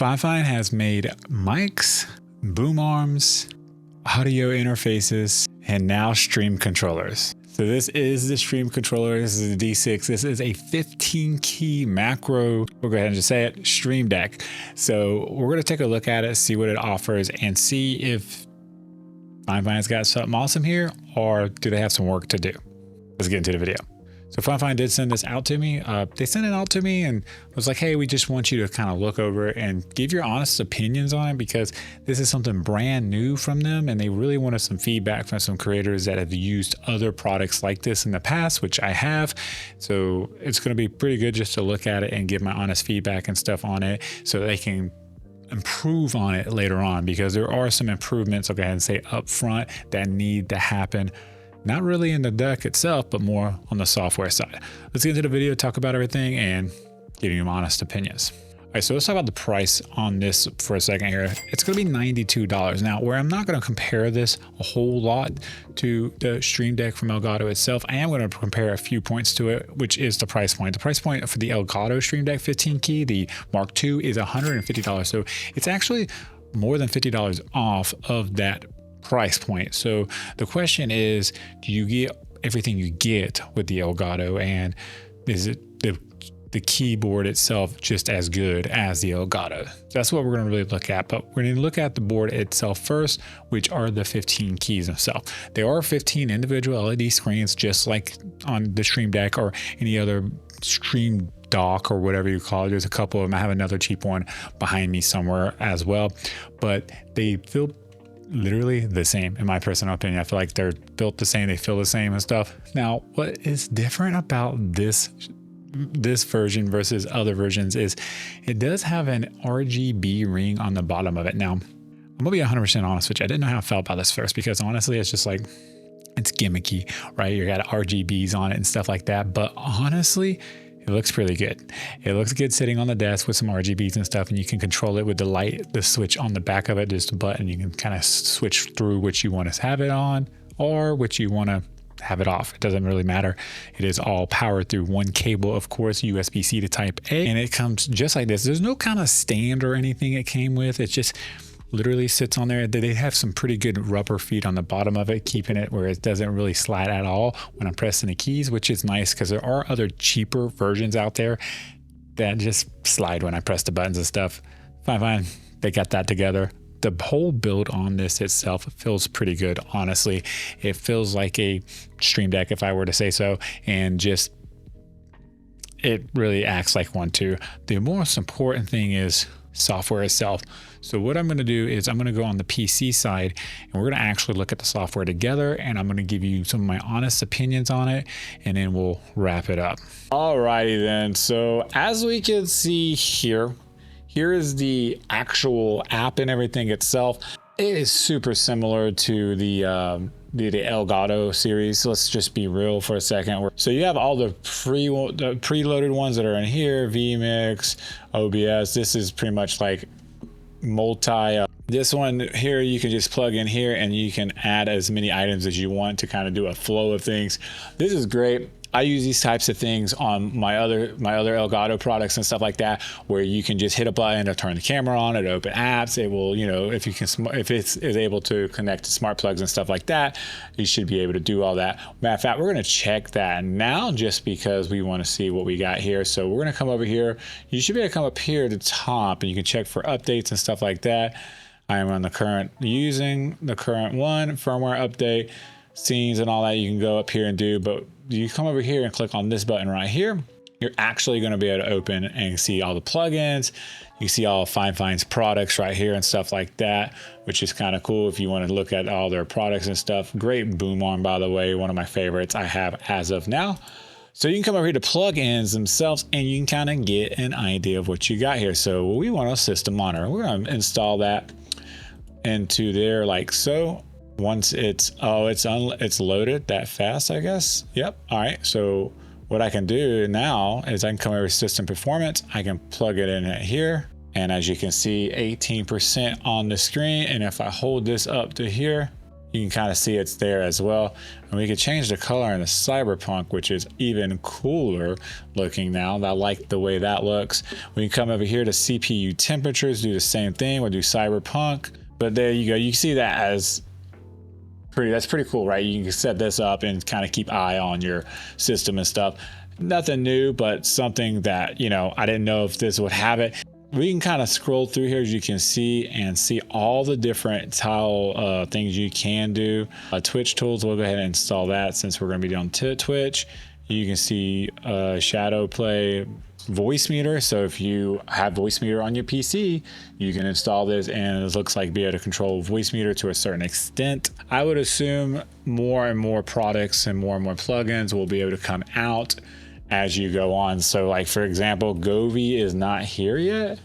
Fifine has made mics, boom arms, audio interfaces, and now stream controllers. So this is the stream controller. This is the D6. This is a 15 key macro, we'll go ahead and just say it, stream deck. So we're going to take a look at it, see what it offers, and see if Fifine's got something awesome here, or do they have some work to do? Let's get into the video. So Fifine did send this out to me. They sent it out to me and was like, hey, we just want you to kind of look over it and give your honest opinions on it, because this is something brand new from them. And they really wanted some feedback from some creators that have used other products like this in the past, which I have. So it's going to be pretty good just to look at it and give my honest feedback and stuff on it, so they can improve on it later on, because there are some improvements, I'll go ahead and say up front, that need to happen. Not really in the deck itself, but more on the software side. Let's get into the video, talk about everything, and give you my honest opinions. All right, so let's talk about the price on this for a second here. It's going to be $92. Now, where I'm not going to compare this a whole lot to the Stream Deck from Elgato itself, I am going to compare a few points to it, which is the price point. The price point for the Elgato Stream Deck 15 key, the Mark II, is $150. So it's actually more than $50 off of that price point. So the question is, do you get everything you get with the Elgato, and is it the keyboard itself just as good as the Elgato? That's what we're going to really look at, but we're going to look at the board itself first, which are the 15 keys themselves. There are 15 individual LED screens, just like on the Stream Deck or any other Stream Dock or whatever you call it. There's a couple of them. I have another cheap one behind me somewhere as well, but they feel literally the same in my personal opinion. I feel like they're built the same, they feel the same and stuff. Now, what is different about this version versus other versions is it does have an RGB ring on the bottom of it. Now, I'm gonna be 100% honest with you. I didn't know how I felt about this first, because honestly, it's just like, it's gimmicky, right? You got RGBs on it and stuff like that, but honestly, it looks pretty good. It looks good sitting on the desk with some RGBs and stuff, and you can control it with the light, the switch on the back of it, just a button. You can kind of switch through which you want to have it on or which you want to have it off. It doesn't really matter. It is all powered through one cable, of course, USB-C to Type A, and it comes just like this. There's no kind of stand or anything it came with. It's just literally sits on there. They have some pretty good rubber feet on the bottom of it, keeping it where it doesn't really slide at all when I'm pressing the keys, which is nice, because there are other cheaper versions out there that just slide when I press the buttons and stuff. Fine, they got that together. The whole build on this itself feels pretty good, honestly. It feels like a Stream Deck, if I were to say so, and just it really acts like one too. The most important thing is software itself. So what I'm going to do is I'm going to go on the PC side, and we're going to actually look at the software together, and I'm going to give you some of my honest opinions on it, and then we'll wrap it up. Alrighty then. So as we can see here is the actual app and everything itself. It is super similar to the Elgato series. Let's just be real for a second. So you have all the preloaded ones that are in here, vMix, OBS. This is pretty much like multi. This one here, you can just plug in here and you can add as many items as you want to kind of do a flow of things. This is great. I use these types of things on my other Elgato products and stuff like that, where you can just hit a button to turn the camera on, it open apps. It will, you know, if it's able to connect to smart plugs and stuff like that, you should be able to do all that. Matter of fact, we're going to check that now just because we want to see what we got here. So we're going to come over here. You should be able to come up here at the top, and you can check for updates and stuff like that. I am on using the current one, firmware update, scenes and all that. You can go up here and do, but you come over here and click on this button right here. You're actually going to be able to open and see all the plugins. You see all Fifine's products right here and stuff like that, which is kind of cool if you want to look at all their products and stuff. Great boom arm, by the way, one of my favorites I have as of now. So you can come over here to plugins themselves, and you can kind of get an idea of what you got here. So we want a system monitor. We're going to install that into there like so. Once it's loaded that fast, I guess. Yep. All right. So what I can do now is I can come over to system performance. I can plug it in here. And as you can see, 18% on the screen. And if I hold this up to here, You can kind of see it's there as well. And we can change the color in the Cyberpunk, which is even cooler looking now. I like the way that looks. We can come over here to CPU temperatures, do the same thing. We'll do Cyberpunk, but there you go. You see that as that's pretty cool, right? You can set this up and kind of keep eye on your system and stuff. Nothing new, but something that, you know, I didn't know if this would have it. We can kind of scroll through here, as you can see, and see all the different tile things you can do. Twitch tools, we'll go ahead and install that since we're going to be on Twitch. You can see shadow play, voice meter. So if you have voice meter on your PC, you can install this, and it looks like be able to control voice meter to a certain extent. I would assume more and more products and more plugins will be able to come out as you go on. So like, for example, Govee is not here yet,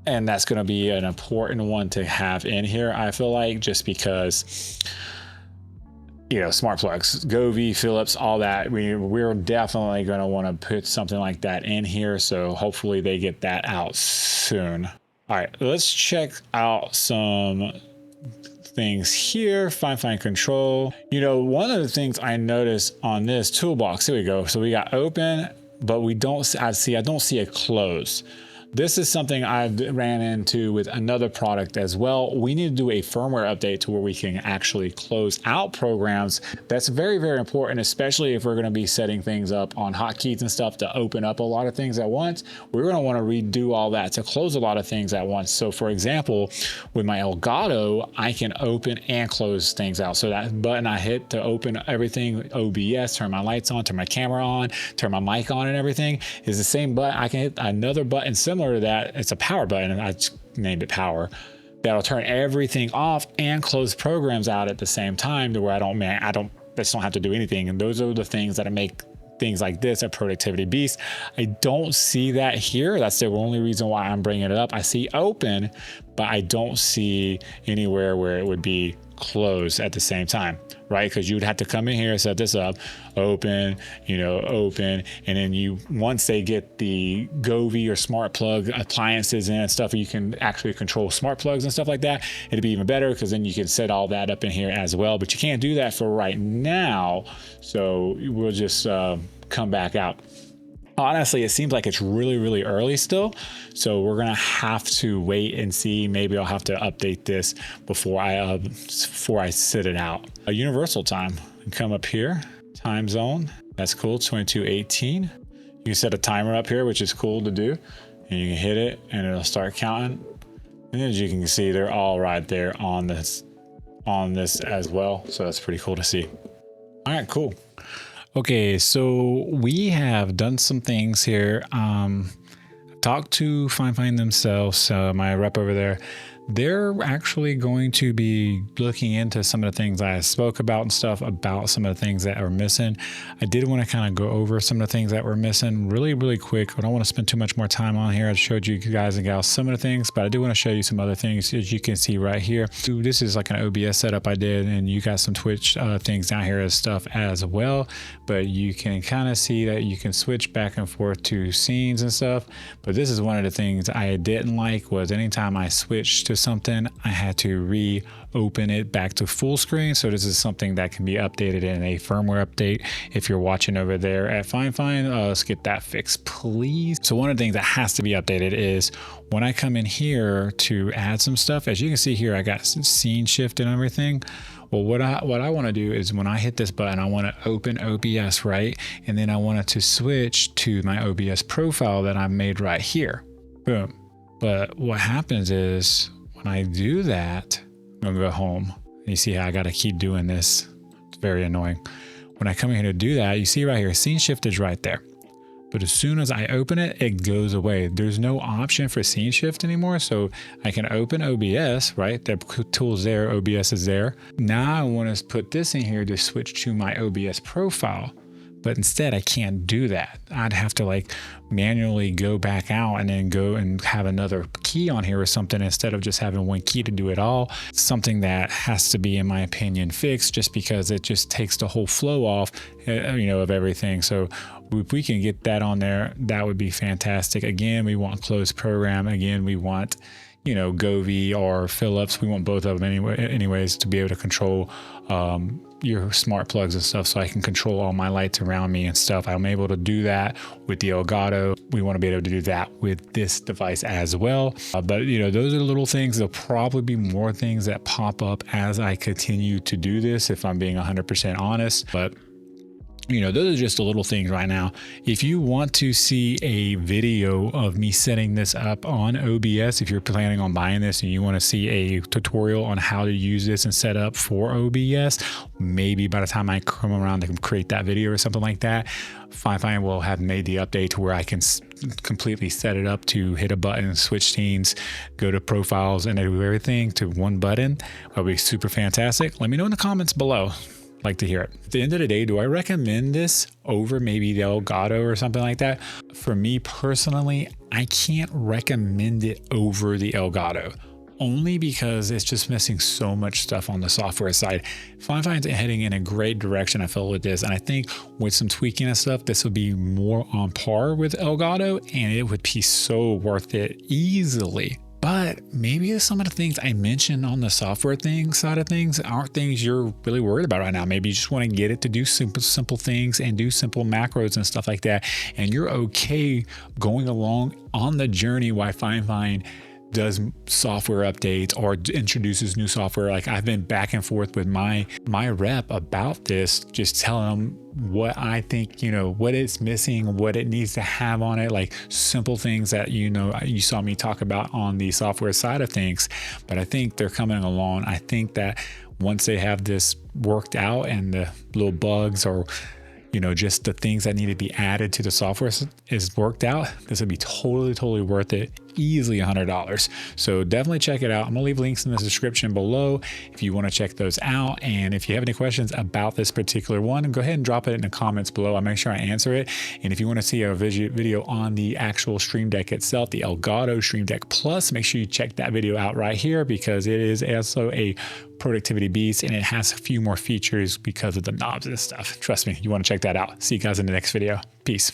and that's going to be an important one to have in here, I feel like, just because, you know, smart plugs, Govee, Philips, all that, we're definitely going to want to put something like that in here. So hopefully they get that out soon. All right, let's check out some things here. Fifine Control. You know, one of the things I noticed on this toolbox, here we go. So we got open, but we don't, I don't see a close. This is something I ran into with another product as well. We need to do a firmware update to where we can actually close out programs. That's very, very important, especially if we're going to be setting things up on hotkeys and stuff to open up a lot of things at once. We're going to want to redo all that to close a lot of things at once. So for example, with my Elgato, I can open and close things out. So that button I hit to open everything, OBS, turn my lights on, turn my camera on, turn my mic on and everything, is the same button. I can hit another button similar to that. It's a power button, and I just named it power. That'll turn everything off and close programs out at the same time, to where I just don't have to do anything. And those are the things that make things like this a productivity beast. I don't see that here. That's the only reason why I'm bringing it up. I see open, but I don't see anywhere where it would be close at the same time, right? Because you would have to come in here, set this up, open, you know, open, and then you, once they get the Govee or smart plug appliances and stuff, you can actually control smart plugs and stuff like that. It'd be even better, because then you can set all that up in here as well. But you can't do that for right now, so we'll just come back out. Honestly, it seems like it's really, really early still. So we're going to have to wait and see. Maybe I'll have to update this before I sit it out. A universal time. Come up here, time zone. That's cool, 2218. You can set a timer up here, which is cool to do. And you can hit it and it'll start counting. And as you can see, they're all right there on this as well. So that's pretty cool to see. All right, cool. Okay, so we have done some things here. Talked to Fifine themselves, my rep over there. They're actually going to be looking into some of the things I spoke about and stuff, about some of the things that are missing. I did want to kind of go over some of the things that were missing really, really quick. I don't want to spend too much more time on here. I showed you guys and gals some of the things, but I do want to show you some other things, as you can see right here. This is like an OBS setup I did, and you got some Twitch things down here as stuff as well. But you can kind of see that you can switch back and forth to scenes and stuff. But this is one of the things I didn't like, was anytime I switched to something, I had to reopen it back to full screen. So this is something that can be updated in a firmware update. If you're watching over there at Fifine, let's get that fixed, please. So one of the things that has to be updated is when I come in here to add some stuff, as you can see here, I got some scene shift and everything. Well, what I want to do is when I hit this button, I want to open OBS, right? And then I want it to switch to my OBS profile that I made right here. Boom. But what happens is when I do that, I'm going to go home. You see how I got to keep doing this. It's very annoying. When I come in here to do that, you see right here, scene shift is right there. But as soon as I open it, it goes away. There's no option for scene shift anymore. So I can open OBS, right? The tool's there, OBS is there. Now I want to put this in here to switch to my OBS profile. But instead I can't do that. I'd have to like manually go back out and then go and have another key on here or something, instead of just having one key to do it all. It's something that has to be, in my opinion, fixed, just because it just takes the whole flow off, you know, of everything. So if we can get that on there, that would be fantastic. Again, we want closed program. Again, we want, you know, Govee or Philips. We want both of them anyways, to be able to control your smart plugs and stuff, so I can control all my lights around me and stuff. I'm able to do that with the Elgato. We want to be able to do that with this device as well. But you know, those are the little things. There'll probably be more things that pop up as I continue to do this, if I'm being 100% honest. But you know, those are just the little things right now. If you want to see a video of me setting this up on OBS, if you're planning on buying this and you want to see a tutorial on how to use this and set up for OBS, maybe by the time I come around to create that video or something like that, Fifine will have made the update to where I can completely set it up to hit a button, switch scenes, go to profiles, and do everything to one button. That'll be super fantastic. Let me know in the comments below. Like to hear it. At the end of the day, do I recommend this over maybe the Elgato or something like that? For me personally, I can't recommend it over the Elgato, only because it's just missing so much stuff on the software side. Fifine's heading in a great direction, I feel, with this, and I think with some tweaking and stuff, this would be more on par with Elgato, and it would be so worth it easily. But maybe some of the things I mentioned on the software side of things aren't things you're really worried about right now. Maybe you just want to get it to do simple things and do simple macros and stuff like that. And you're okay going along on the journey while Fifine does software updates or introduces new software. Like, I've been back and forth with my rep about this, just telling them what I think, you know, what it's missing, what it needs to have on it, like simple things that, you know, you saw me talk about on the software side of things. But I think they're coming along. I think that once they have this worked out and the little bugs or, you know, just the things that need to be added to the software is worked out, this would be totally worth it. Easily $100. So definitely check it out. I'm gonna leave links in the description below if you want to check those out. And if you have any questions about this particular one, go ahead and drop it in the comments below. I'll make sure I answer it. And if you want to see a video on the actual Stream Deck itself, the Elgato Stream Deck Plus, make sure you check that video out right here, because it is also a productivity beast and it has a few more features because of the knobs and stuff. Trust me, you want to check that out. See you guys in the next video. Peace.